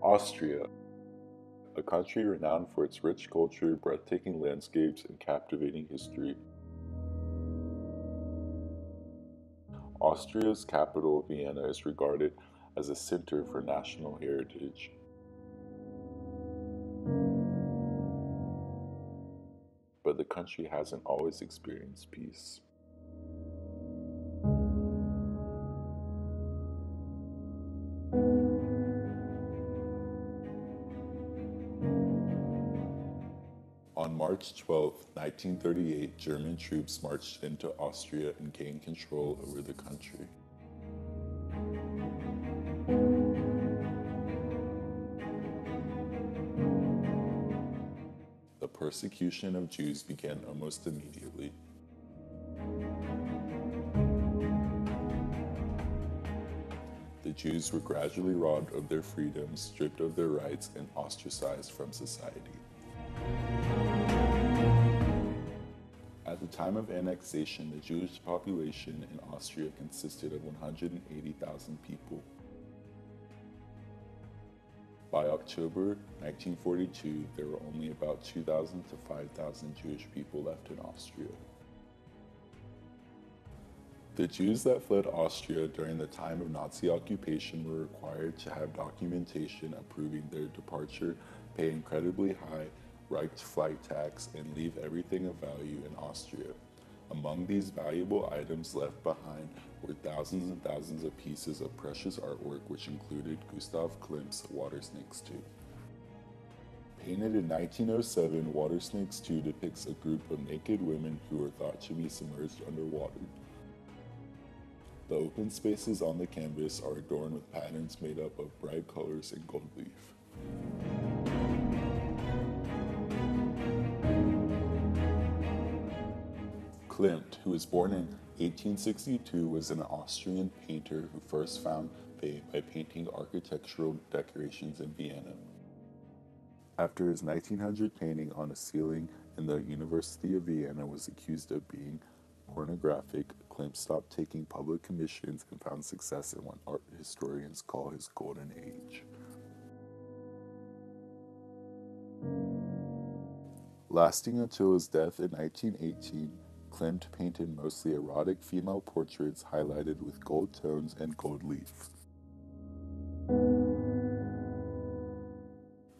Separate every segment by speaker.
Speaker 1: Austria, a country renowned for its rich culture, breathtaking landscapes, and captivating history. Austria's capital, Vienna, is regarded as a center for national heritage. But the country hasn't always experienced peace. On March 12, 1938, German troops marched into Austria and gained control over the country. The persecution of Jews began almost immediately. The Jews were gradually robbed of their freedoms, stripped of their rights, and ostracized from society. At the time of annexation, the Jewish population in Austria consisted of 180,000 people. By October 1942, there were only about 2,000 to 5,000 Jewish people left in Austria. The Jews that fled Austria during the time of Nazi occupation were required to have documentation approving their departure, pay incredibly high right flight tax, and leave everything of value in Austria. Among these valuable items left behind were thousands and thousands of pieces of precious artwork, which included Gustav Klimt's Water Snakes 2. Painted in 1907, Water Snakes 2 depicts a group of naked women who are thought to be submerged underwater. The open spaces on the canvas are adorned with patterns made up of bright colors and gold leaf. Klimt, who was born in 1862, was an Austrian painter who first found fame by painting architectural decorations in Vienna. After his 1900 painting on a ceiling in the University of Vienna was accused of being pornographic, Klimt stopped taking public commissions and found success in what art historians call his golden age. Lasting until his death in 1918, Klimt painted mostly erotic female portraits highlighted with gold tones and gold leaf.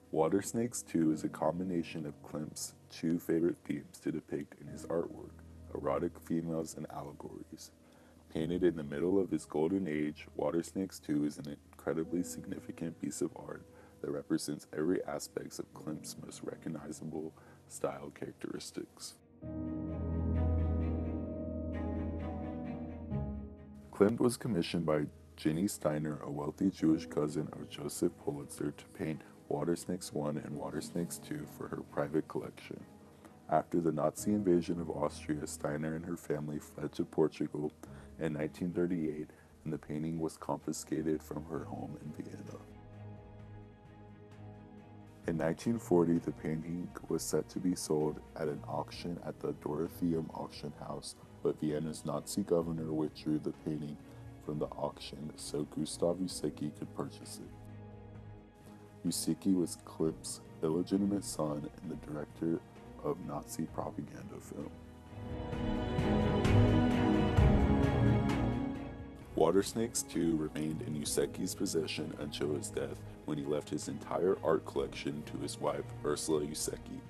Speaker 1: Water Snakes 2 is a combination of Klimt's two favorite themes to depict in his artwork: erotic females and allegories. Painted in the middle of his golden age, Water Snakes 2 is an incredibly significant piece of art that represents every aspect of Klimt's most recognizable style characteristics. Klimt was commissioned by Ginny Steiner, a wealthy Jewish cousin of Joseph Pulitzer, to paint Water Snakes 1 and Water Snakes 2 for her private collection. After the Nazi invasion of Austria, Steiner and her family fled to Portugal in 1938, and the painting was confiscated from her home in Vienna. In 1940, the painting was set to be sold at an auction at the Dorotheum Auction House, but Vienna's Nazi governor withdrew the painting from the auction so Gustav Usseki could purchase it. Usseki was Klimt's illegitimate son and the director of Nazi propaganda film. Water Snakes 2 remained in Usseki's possession until his death, when he left his entire art collection to his wife, Ursula Usseki.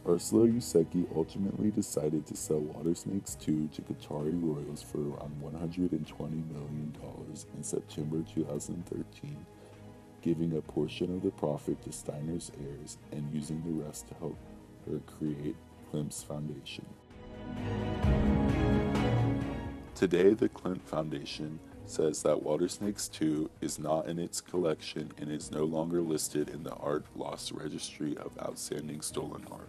Speaker 1: Ursula Usseki ultimately decided to sell Water Snakes 2 to Qatari royals for around $120 million in September 2013, giving a portion of the profit to Steiner's heirs and using the rest to help her create Klimt's Foundation. Today, the Klimt Foundation says that Water Snakes 2 is not in its collection and is no longer listed in the Art Loss Registry of Outstanding Stolen Art.